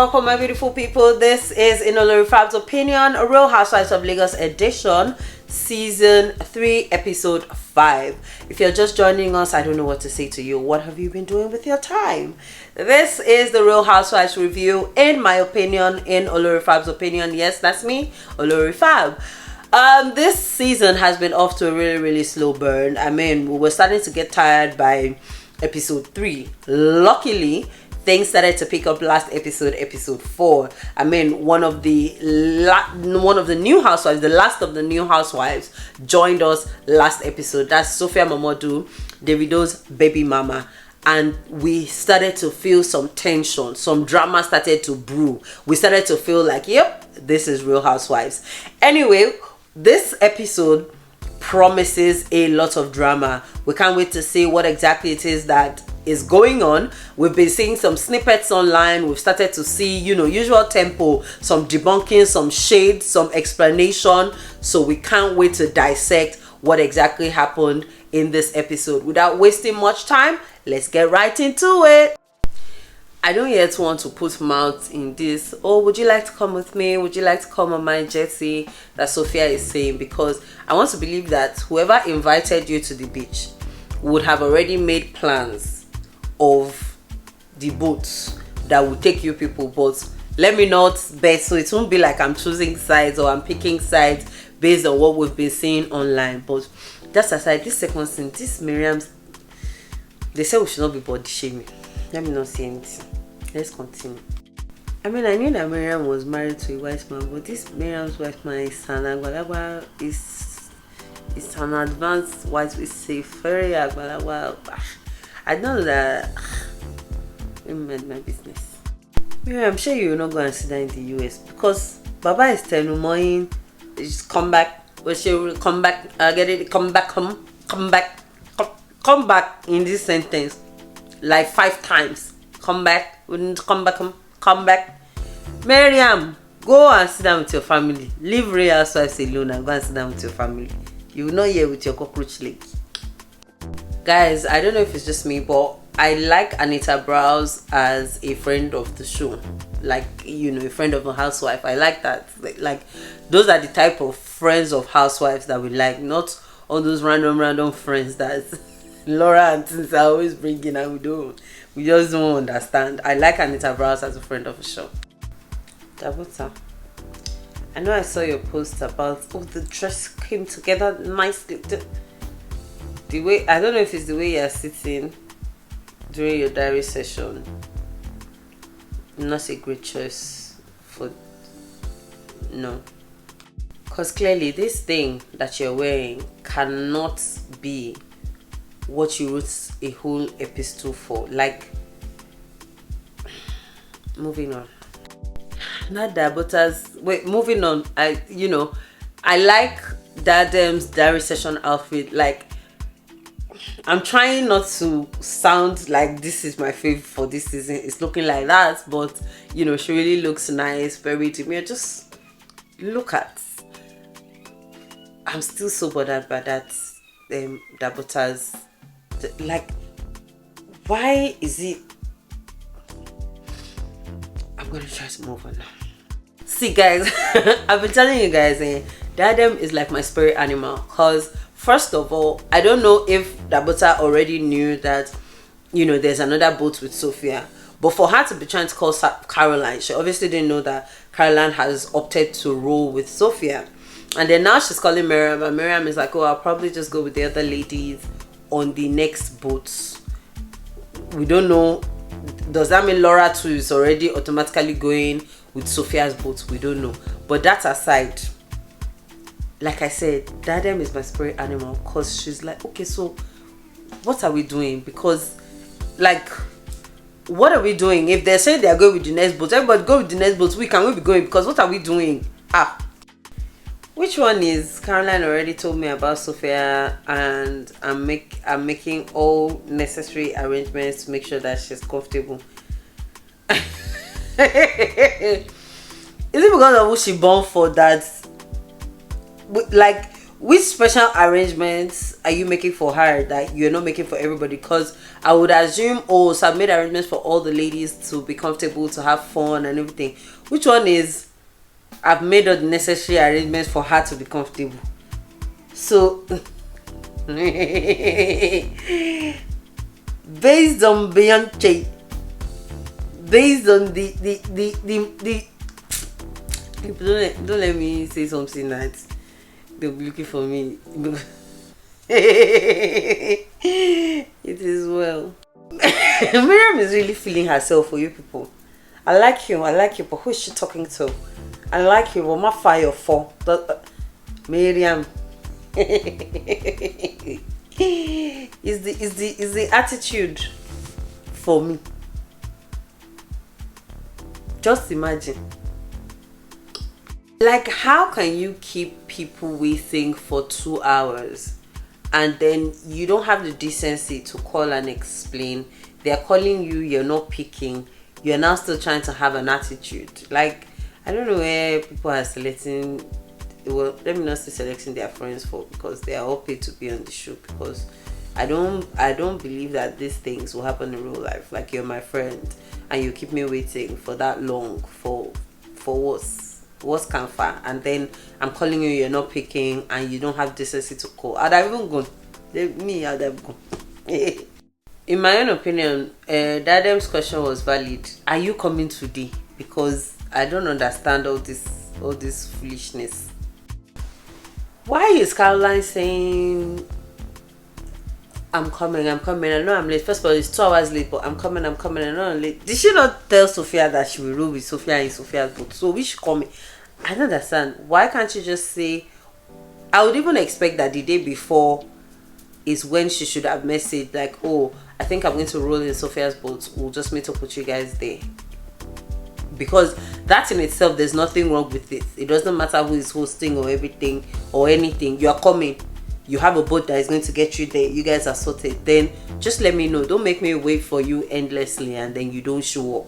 welcome my beautiful people. This is Inolori Fab's Opinion, a Real Housewives of Lagos edition, season 3, episode 5. If you're just joining us, I don't know what to say to you. What have you been doing with your time? This is the Real Housewives review, in my opinion, in Olori Fab's opinion. Yes, that's me, Olori Fab. This season has been off to a really slow burn. I mean, we were starting to get tired by episode 3. Luckily, things started to pick up last episode 4. I mean, one of the new housewives, the last of the new housewives, joined us last episode. That's Sophia Mamodu, Davido's baby mama. And we started to feel some tension, some drama started to brew. We started to feel like, yep, this is Real Housewives. Anyway, this episode promises a lot of drama. We can't wait to see what exactly it is that is going on. We've been seeing some snippets online. We've started to see, usual tempo, some debunking, some shade, some explanation. So we can't wait to dissect what exactly happened in this episode. Without wasting much time, let's get right into it. I don't yet want to put mouth in this. Oh, would you like to come with me? Would you like to come on my jetty? That Sophia is saying, because I want to believe that whoever invited you to the beach would have already made plans of the boats that will take you people. But let me not bet, so it won't be like I'm choosing sides or I'm picking sides based on what we've been seeing online. But that's aside, this second scene, this Miriam's, they say we should not be body shaming. Let me not say anything. Let's continue. I mean, I knew that Miriam was married to a white man, but this Miriam's white man is an Agbalagba, is an advanced white, is a very Agbalagba. I know that. Let me mind my business. Miriam, I'm sure you will not go and sit down in the US because Baba is telling me, just come back. Well, she will come back. Get it? Come back. Come back in this sentence like 5 times. Come back. Wouldn't come back. Come back. Miriam, go and sit down with your family. Leave Real Housewives alone and go and sit down with your family. You will not hear with your cockroach leg. Guys, I don't know if it's just me, but I like Anita Browse as a friend of the show. Like, a friend of a housewife. I like that. Like those are the type of friends of housewives that we like, not all those random friends that Laura and things are always bringing and we just don't understand. I like Anita Browse as a friend of the show. Dabuta, I know I saw your post about the dress came together nicely. The way, I don't know if it's the way you're sitting during your diary session. Not a great choice for no. Because clearly this thing that you're wearing cannot be what you wrote a whole episode for. Like, moving on. Not that, but moving on. I like Dadem's diary session outfit. Like, I'm trying not to sound like this is my favorite for this season. It's looking like that, but she really looks nice, very demure. Just look at. I'm still so bothered by that. Dabota's. Like, why is it? I'm gonna try to move on now. See, guys, I've been telling you guys, Dadem is like my spirit animal. Cause first of all, I don't know if Dabota already knew that, there's another boat with Sophia. But for her to be trying to call Caroline, she obviously didn't know that Caroline has opted to roll with Sophia. And then now she's calling Miriam, and Miriam is like, oh, I'll probably just go with the other ladies on the next boats. We don't know. Does that mean Laura too is already automatically going with Sophia's boat? We don't know. But that aside, like I said, Dadem is my spirit animal, because she's like, okay, so what are we doing? Because, like, what are we doing? If they're saying they're going with the next boat, everybody go with the next boat. We can be going, because what are we doing? Which one is? Caroline already told me about Sophia, and I'm making all necessary arrangements to make sure that she's comfortable. Is it because of who she born for that? Like, which special arrangements are you making for her that you're not making for everybody? Because I would assume, oh, so I've made arrangements for all the ladies to be comfortable, to have fun and everything. Which one is I've made all the necessary arrangements for her to be comfortable? So based on Beyonce, based on the don't let me say something that they'll be looking for me. It is well. Miriam is really feeling herself for you people. I like you, but who is she talking to? I like you, but my fire for Miriam. is the attitude for me. Just imagine. Like, how can you keep people waiting for 2 hours and then you don't have the decency to call and explain? They're calling you, you're not picking, you're now still trying to have an attitude. Like, I don't know where people are selecting, well, let me not say selecting their friends for, because they are all paid to be on the show, because I don't believe that these things will happen in real life. Like, you're my friend and you keep me waiting for that long for what's comfort, and then I'm calling you, you're not picking, and you don't have decency to call. I'd have even gone. I'd have gone. In my own opinion, Dadem's question was valid. Are you coming today? Because I don't understand all this foolishness. Why is Caroline saying I'm coming? I know I'm late. First of all, it's 2 hours late, but I'm coming. I know I'm late. Did she not tell Sophia that she will roll with Sophia in Sophia's boat? So we should come. I don't understand. Why can't you just say? I would even expect that the day before is when she should have messaged, like, oh, I think I'm going to roll in Sophia's boat. We'll just meet up with you guys there. Because that in itself, there's nothing wrong with it. It doesn't matter who is hosting or everything or anything. You are coming. You have a boat that is going to get you there. You guys are sorted. Then just let me know. Don't make me wait for you endlessly and then you don't show up.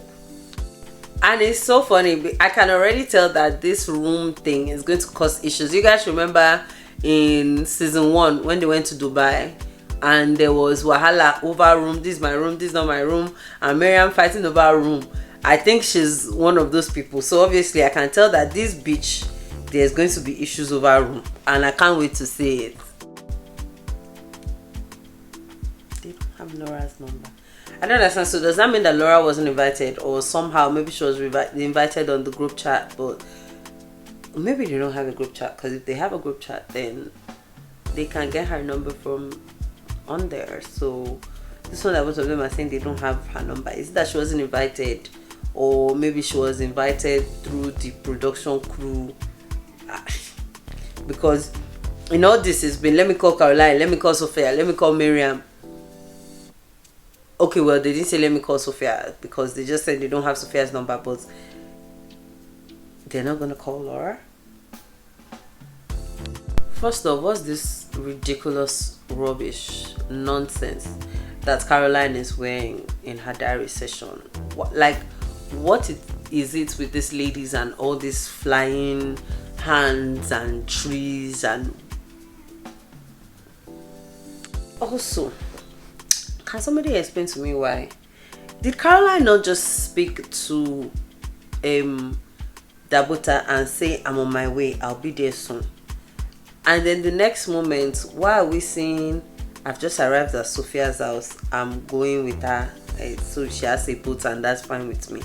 And it's so funny. I can already tell that this room thing is going to cause issues. You guys remember in season 1 when they went to Dubai and there was wahala over room. This is my room. This is not my room. And Miriam fighting over room. I think she's one of those people. So obviously I can tell that this beach, there's going to be issues over room. And I can't wait to see it. They don't have Laura's number. I don't understand. So does that mean that Laura wasn't invited, or somehow maybe she was invited on the group chat, but maybe they don't have a group chat? Because if they have a group chat, then they can get her number from on there. So this one that both of them are saying they don't have her number. Is it that she wasn't invited, or maybe she was invited through the production crew? Because in all this has been, let me call Caroline, let me call Sophia, let me call Miriam. Okay, well, they didn't say let me call Sophia because they just said they don't have Sophia's number, but they're not going to call Laura. First off, what's this ridiculous rubbish nonsense that Caroline is wearing in her diary session? What is it with these ladies and all these flying hands and trees? And also, can somebody explain to me why? Did Caroline not just speak to Dabota and say, I'm on my way, I'll be there soon? And then the next moment, why are we saying, I've just arrived at Sophia's house, I'm going with her, so she has a boat and that's fine with me?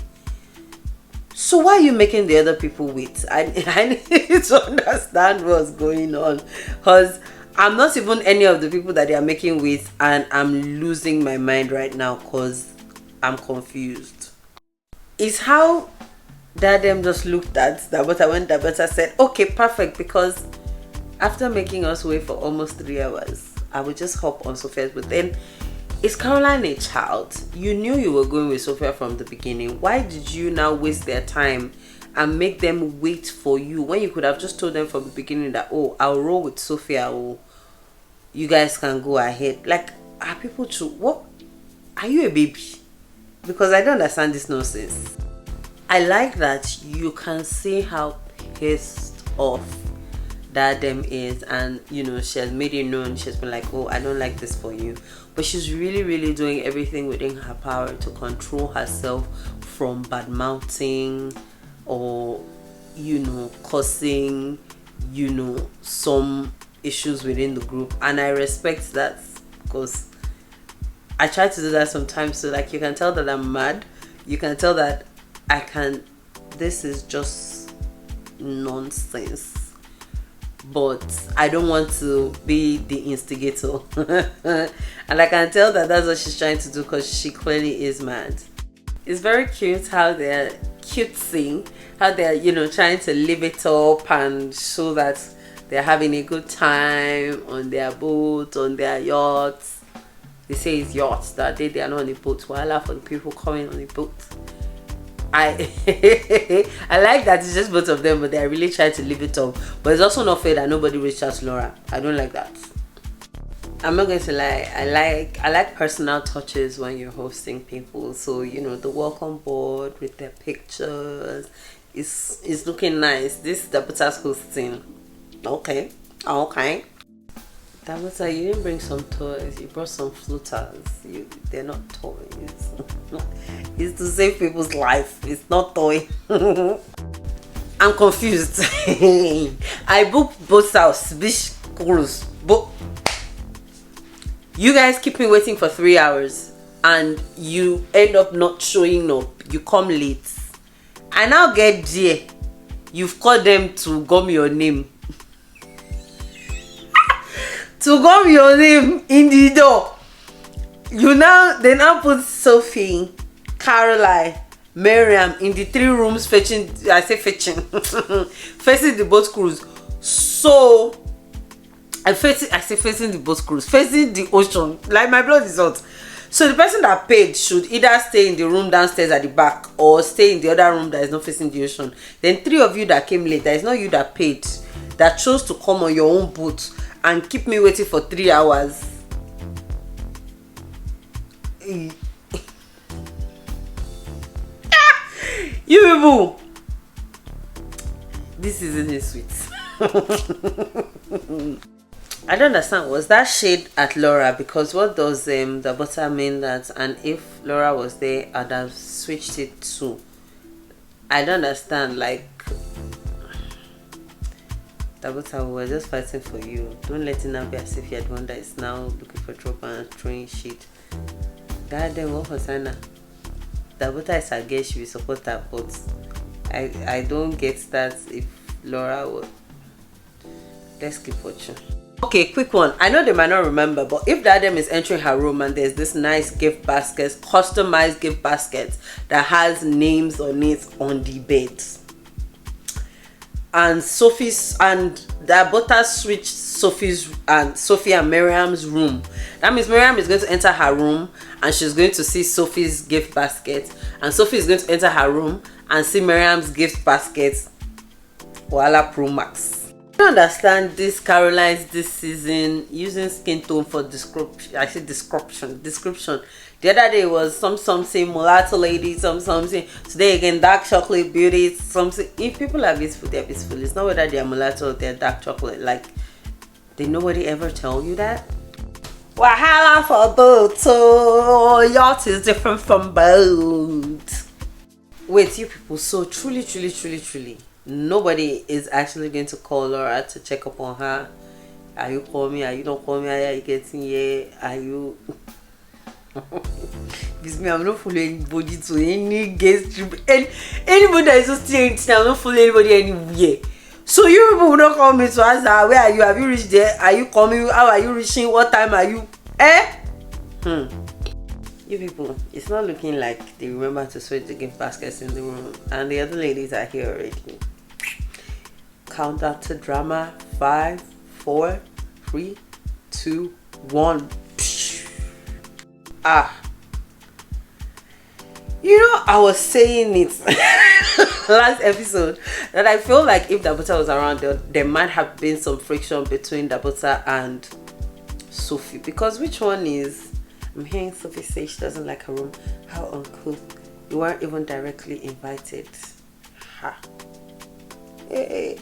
So why are you making the other people wait? I need to understand what's going on, because I'm not even any of the people that they are making with, and I'm losing my mind right now because I'm confused. It's how Dadem just looked at Dabota when Dabota said, okay, perfect, because after making us wait for almost 3 hours, I would just hop on Sophia's. But then, is Caroline a child? You knew you were going with Sophia from the beginning. Why did you now waste their time and make them wait for you when you could have just told them from the beginning that, oh, I'll roll with Sophia, or you guys can go ahead? Like, are people true? What? Are you a baby? Because I don't understand this nonsense. I like that you can see how pissed off that them is, and you know, she has made it known. She's been like, oh, I don't like this for you, but she's really doing everything within her power to control herself from bad mouthing or, you know, causing, you know, some issues within the group. And I respect that, because I try to do that sometimes. So like, you can tell that I'm mad, you can tell that this is just nonsense, but I don't want to be the instigator. And I can tell that that's what she's trying to do, because she clearly is mad. It's very cute how they're cutesy, how they're, you know, trying to live it up and show that they're having a good time on their boat, on their yachts. They say it's yachts, that they are not on the boat. Voila for the people coming on the boat. I like that it's just both of them, but they're really trying to live it up. But it's also not fair that nobody reached out to Laura. I don't like that. I'm not going to lie. I like personal touches when you're hosting people. So, you know, the welcome board with their pictures is looking nice. This is the Dabuta's hosting. Okay. Dabuta, you didn't bring some toys. You brought some floaters. They're not toys. It's to save people's life. It's not toy. I'm confused. I booked both house, beach cruise, but you guys keep me waiting for 3 hours, and you end up not showing up. You come late. I now get there. You've called them to gum your name. To gum your name in the door. They now put Sophie, Caroline, Miriam in the 3 rooms facing the boat cruise. So facing the boat cruise, facing the ocean. Like, my blood is hot. So the person that paid should either stay in the room downstairs at the back or stay in the other room that is not facing the ocean. Then 3 of you that came late, that is not you that paid, that chose to come on your own boat and keep me waiting for 3 hours. You people, this isn't sweet. I don't understand. Was that shade at Laura? Because what does the butter mean that? And if Laura was there, I'd have switched it to. I don't understand. Like, Dabuta, we were just fighting for you. Don't let it now be as if you're the one that is now looking for trouble and throwing shit. God damn, what was Anna? Dabuta is against, she will support her, but I don't get that if Laura would. Let's keep watching. Okay, quick one. I know they might not remember, but if the Adam is entering her room and there's this nice gift basket, customized gift basket that has names on it on the bed, and Sophie's and the butter switched Sophie and Miriam's room. That means Miriam is going to enter her room and she's going to see Sophie's gift basket, and Sophie is going to enter her room and see Miriam's gift basket. Voila Pro Max. I don't understand this Caroline's this season using skin tone for description. I said description. The other day was something mulatto lady, something. Today again, dark chocolate beauty, something. If people are beautiful, they're beautiful. It's not whether they're mulatto or they're dark chocolate. Like, did nobody ever tell you that? Wahala for boat. So yacht is different from boat. Wait, you people. So truly, nobody is actually going to call Laura to check up on her. Are you calling me? Are you not calling me? Are you getting here? Are you? Because me, I'm not following anybody to any guest trip. Anybody that is hosting anything, I'm not following anybody anywhere. So you people will not call me to ask her, where are you? Have you reached there? Are you coming? How are you reaching? What time are you? You people, it's not looking like they remember to switch the gift baskets in the room, and the other ladies are here already. Countdown to drama. 5, 4, 3, 2, 1. You know, I was saying it last episode that I feel like if Dabuta was around, there might have been some friction between Dabuta and Sophie. Because which one is? I'm hearing Sophie say she doesn't like her room. How uncouth. You weren't even directly invited. Ha. Hey.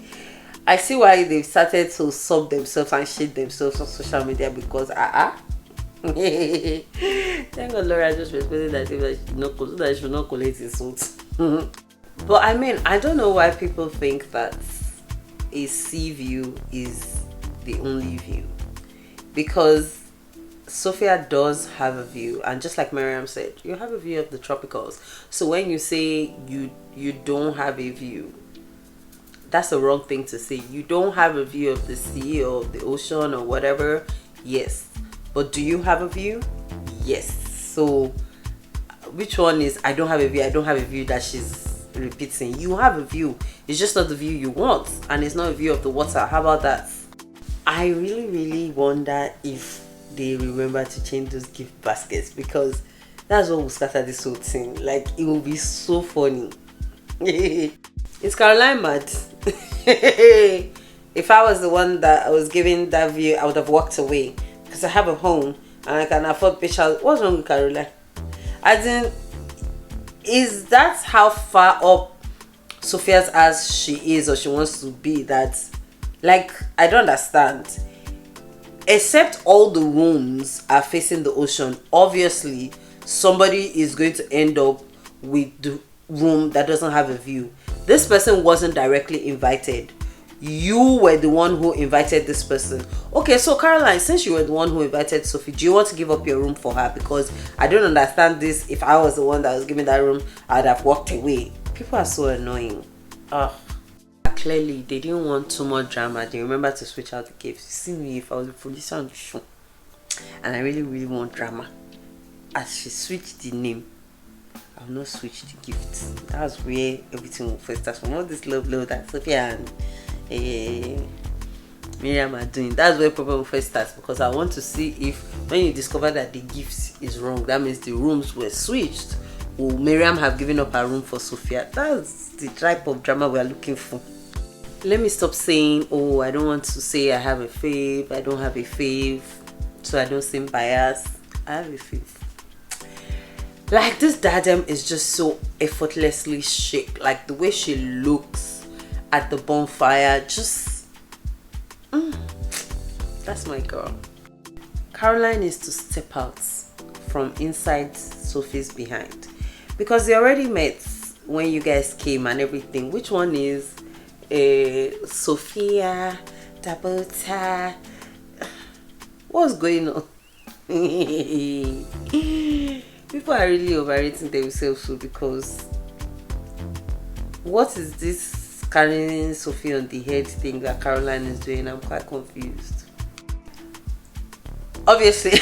I see why they've started to sub themselves and shade themselves on social media because thank God Laura just respected that she should not collect insults. But I mean, I don't know why people think that a sea view is the only view, because Sophia does have a view, and just like Miriam said, you have a view of the tropicals. So when you say you don't have a view, that's the wrong thing to say. You don't have a view of the sea or the ocean or whatever. Yes, but do you have a view? Yes. So which one is I don't have a view? I don't have a view that she's repeating. You have a view, it's just not the view you want, and it's not a view of the water. How about that? I really wonder if they remember to change those gift baskets, because that's what will scatter this whole thing. Like, it will be so funny. Is Caroline mad? If I was the one that I was giving that view, I would have walked away, because I have a home and I can afford pictures. What's wrong with Caroline? As in, is that how far up Sophia's as she is or she wants to be? That, like, I don't understand. Except all the rooms are facing the ocean, obviously somebody is going to end up with the room that doesn't have a view. This person wasn't directly invited. You were the one who invited this person. Okay, so Caroline, since you were the one who invited Sophie, do you want to give up your room for her? Because I don't understand this. If I was the one that was giving that room, I'd have walked away. People are so annoying. Clearly they didn't want too much drama. They remember to switch out the gifts. You see me, if I was a producer on the show and I really want drama, as she switched the name, I'll not switch the gifts. That's where everything will first start from. All this love that Sophia and Miriam are doing. That's where problem will first start, because I want to see if when you discover that the gifts is wrong, that means the rooms were switched. Will Miriam have given up her room for Sophia? That's the type of drama we are looking for. Let me stop saying, oh, I don't want to say I have a fave. I don't have a fave, so I don't seem biased. I have a fave. Like, this diadem is just so effortlessly chic. Like, the way she looks at the bonfire, just that's my girl. Caroline is to step out from inside Sophie's behind, because they already met when you guys came and everything. Which one is Sophia, Dabota? What's going on? People are really overrating themselves too, because what is this carrying Sophie on the head thing that Caroline is doing? I'm quite confused. Obviously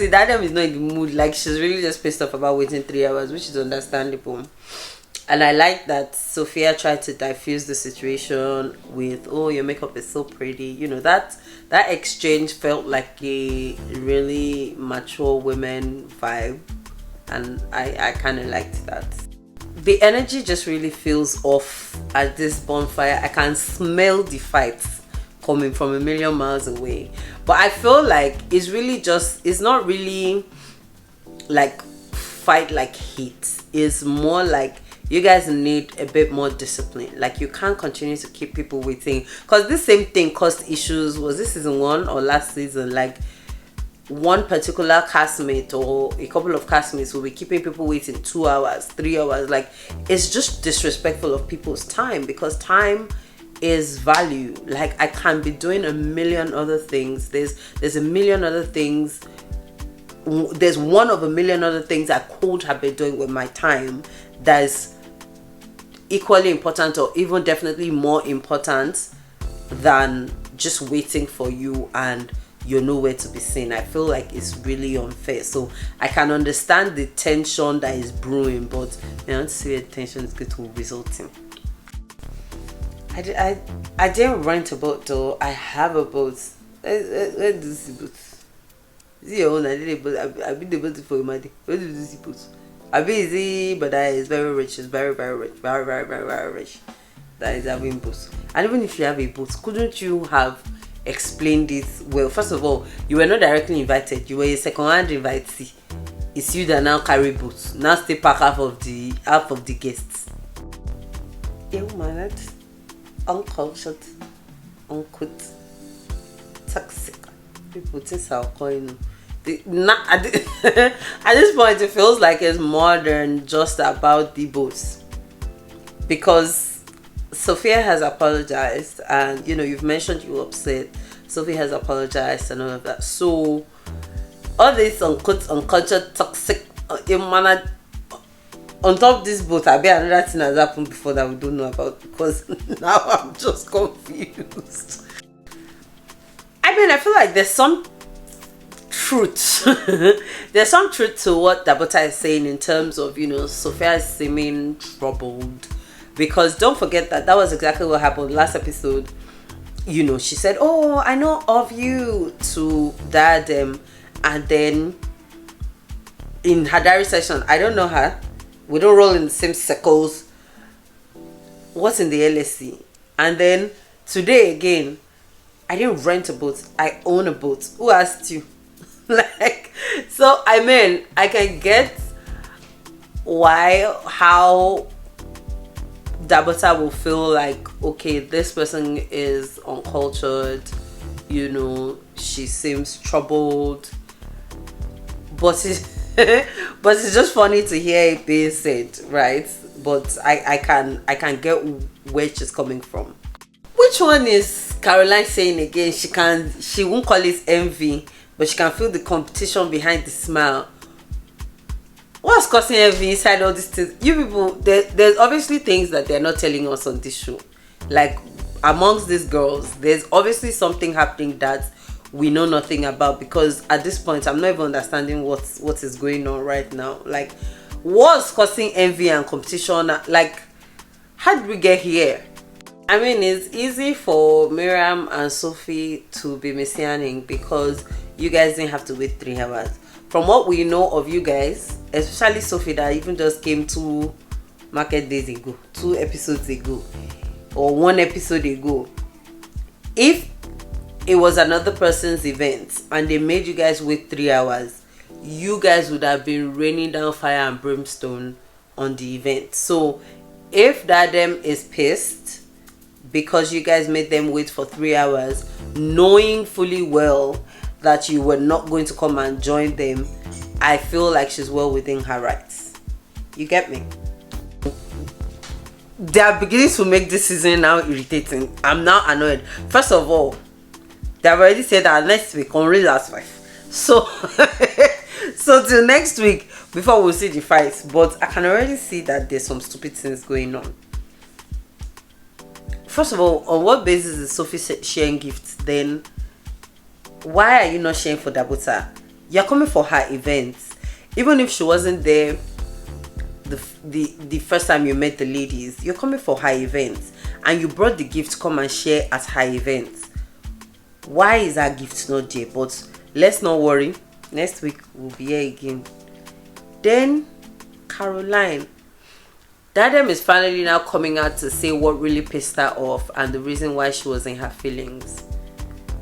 Diadem is not in the mood. Like, she's really just pissed off about waiting 3 hours, which is understandable. And I like that Sophia tried to diffuse the situation with, oh, your makeup is so pretty. You know, that exchange felt like a really mature women vibe, and I kind of liked that. The energy just really feels off at this bonfire. I can smell the fights coming from a million miles away. But I feel like it's really just, it's not really like fight like heat. It's more like you guys need a bit more discipline. Like, you can't continue to keep people waiting, because this same thing caused issues. Was this season 1 or last season? Like, one particular castmate or a couple of castmates will be keeping people waiting 2 hours, 3 hours. Like, it's just disrespectful of people's time, because time is value. Like, I can be doing a million other things. There's a million other things. There's one of a million other things I could have been doing with my time that is equally important, or even definitely more important than just waiting for you and you're nowhere to be seen. I feel like it's really unfair. So I can understand the tension that is brewing, but I want to see where the tension is going to result in. I didn't rent a boat though. I have a boat. Where do you see boats? Is it your own? I did a boat. I've been the boat for your money. Where do you see boats? I've been easy, but that is very rich. It's very rich. Very rich. That is having boats. And even if you have a boat, couldn't you have explained it well? First of all, you were not directly invited. You were a second-hand invitee. It's you that now carry boats. Now stay pack half of the guests. Yeah, man, that's uncultured. unquote toxic. People think I'll coin. Not at this point, it feels like it's more than just about the boats, because Sophia has apologized, and you've mentioned you were upset. Sophie has apologized and all of that. So all this uncultured toxic manner on top of this boat, I bet another thing has happened before that we don't know about, because now I'm just confused. I mean, I feel like there's some truth. There's some truth to what Dabota is saying in terms of, Sophia is seeming troubled, because don't forget that was exactly what happened last episode. She said, "Oh, I know of you" to Dad, and then in her diary session, I don't know her. We don't roll in the same circles. What's in the LSC? And then today again, I didn't rent a boat. I own a boat. Who asked you? So I mean, I can get how Dabota will feel like, okay, this person is uncultured, she seems troubled, but it's just funny to hear it being said, right? But I can get where she's coming from. Which one is Caroline saying again? She won't call it envy, but she can feel the competition behind the smile. What's causing envy inside all these things? You people, there's obviously things that they're not telling us on this show. Like, amongst these girls, there's obviously something happening that we know nothing about, because at this point, I'm not even understanding what is going on right now. Like, what's causing envy and competition? Like, how did we get here? I mean, it's easy for Miriam and Sophie to be messianing because you guys didn't have to wait 3 hours. From what we know of you guys, especially Sophie, that even just came 2 market days ago, 2 episodes ago, or 1 episode ago. If it was another person's event and they made you guys wait 3 hours, you guys would have been raining down fire and brimstone on the event. So if Dadem is pissed because you guys made them wait for 3 hours, knowing fully well that you were not going to come and join them, I feel like she's well within her rights. You get me? They are beginning to make this season now irritating. I'm now annoyed. First of all, they have already said that next week on Real Housewives. So so till next week before we'll see the fights. But I can already see that there's some stupid things going on. First of all, on what basis is Sophie sharing gifts? Then why are you not sharing for Dabota? You're coming for her events. Even if she wasn't there the first time you met the ladies, you're coming for her events, and you brought the gift to come and share at her events. Why is our gift not there? But let's not worry, next week we'll be here again. Then Caroline, Dadem is finally now coming out to say what really pissed her off and the reason why she was in her feelings.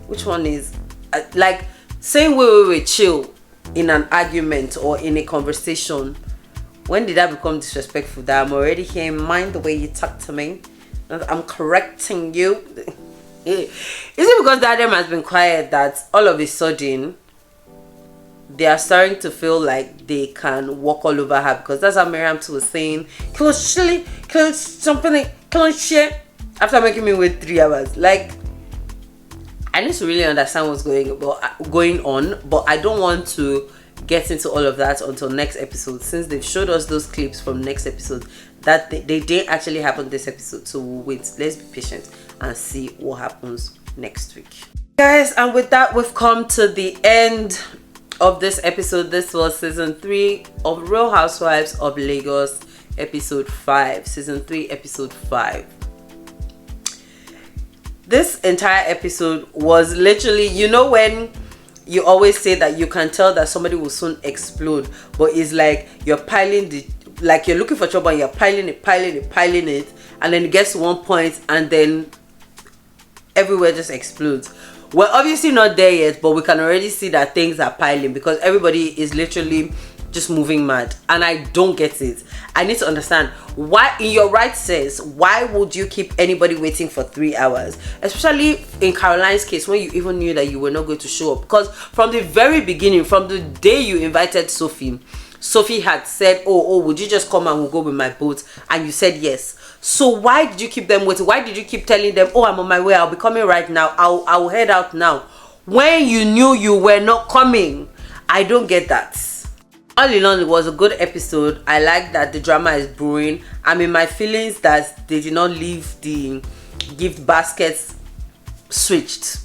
Which one is like saying wait, chill in an argument or in a conversation? When did I become disrespectful? That I'm already hearing, mind the way you talk to me, I'm correcting you. Is it because Dadem has been quiet that all of a sudden they are starting to feel like they can walk all over her? Because that's how Miriam too was saying, after making me wait 3 hours. Like, I need to really understand what's going on, but I don't want to get into all of that until next episode, since they've showed us those clips from next episode that they didn't actually happen this episode. So we'll wait, let's be patient and see what happens next week, guys. And with that, we've come to the end of this episode. This was season 3 of Real Housewives of Lagos, episode 5. Season 3, episode 5. This entire episode was literally, when you always say that you can tell that somebody will soon explode, but it's like you're you're looking for trouble and you're piling it, and then it gets to one point and then everywhere just explodes. We're obviously not there yet, but we can already see that things are piling because everybody is literally just moving mad, and I don't get it. I need to understand why, in your right sense, why would you keep anybody waiting for 3 hours, especially in Caroline's case, when you even knew that you were not going to show up? Because from the very beginning, from the day you invited Sophie had said, oh, would you just come and we'll go with my boat? And you said yes. So why did you keep them waiting? Why did you keep telling them, oh, I'm on my way, I'll be coming right now, I'll head out now, when you knew you were not coming? I don't get that. All in all, it was a good episode. I like that the drama is brewing. I mean, my feelings that they did not leave the gift baskets switched,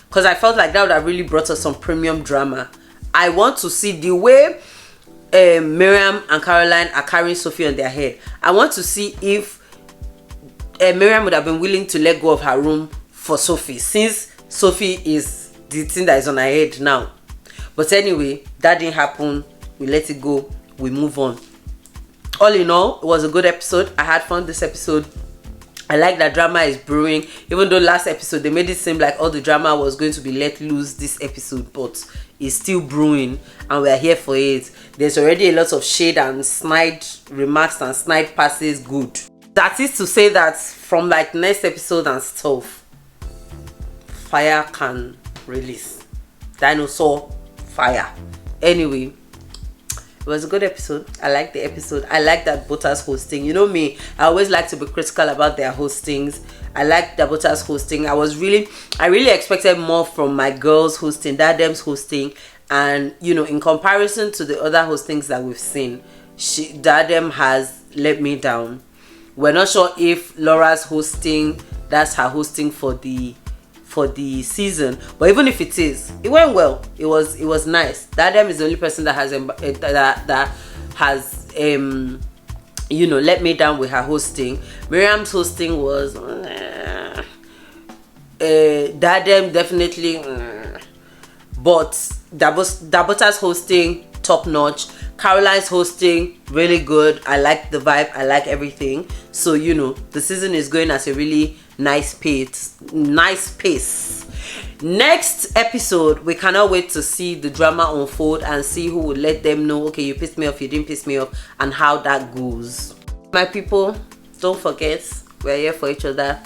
because I felt like that would have really brought us some premium drama. I want to see the way Miriam and Caroline are carrying Sophie on their head. I want to see if Miriam would have been willing to let go of her room for Sophie, since Sophie is the thing that is on her head now. But anyway, that didn't happen. We let it go. We move on. All in all, it was a good episode. I had fun this episode. I like that drama is brewing. Even though last episode they made it seem like all the drama was going to be let loose this episode, but it's still brewing and we are here for it. There's already a lot of shade and snide remarks and snide passes. Good. That is to say that from like next episode and stuff, fire can release. Dinosaur fire. Anyway, it was a good episode. I like the episode. I like that Butters hosting. You know me, I always like to be critical about their hostings. I like the Butters hosting. I really expected more from my girls hosting, Dadem's hosting, and you know, in comparison to the other hostings that we've seen, Dadem has let me down. We're not sure if Laura's hosting, that's her hosting for the season, but even if it is, it went well. It was nice. Dadem is the only person that has you know, let me down with her hosting. Miriam's hosting was Dadem definitely, but Dabota's hosting top notch. Caroline's hosting really good. I like the vibe. I like everything. So you know, the season is going at a really nice pace. Next episode, we cannot wait to see the drama unfold and see who would let them know, okay, you pissed me off, you didn't piss me off, and how that goes. My people, don't forget, we're here for each other.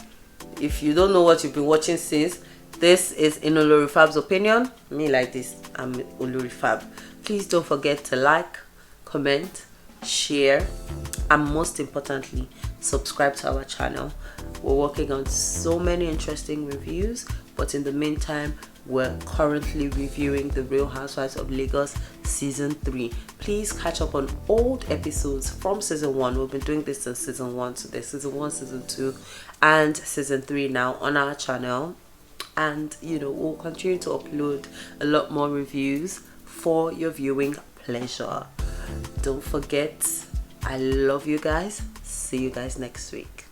If you don't know what you've been watching since, this is in Olorifab's opinion. Me like this, I'm Olorifab. Please don't forget to like, comment, share, and most importantly, subscribe to our channel. We're working on so many interesting reviews, but in the meantime, we're currently reviewing The Real Housewives of Lagos Season 3. Please catch up on old episodes from Season 1. We've been doing this since Season 1, so there's Season 1, Season 2, and Season 3 now on our channel. And, you know, we'll continue to upload a lot more reviews for your viewing pleasure. Don't forget, I love you guys. See you guys next week.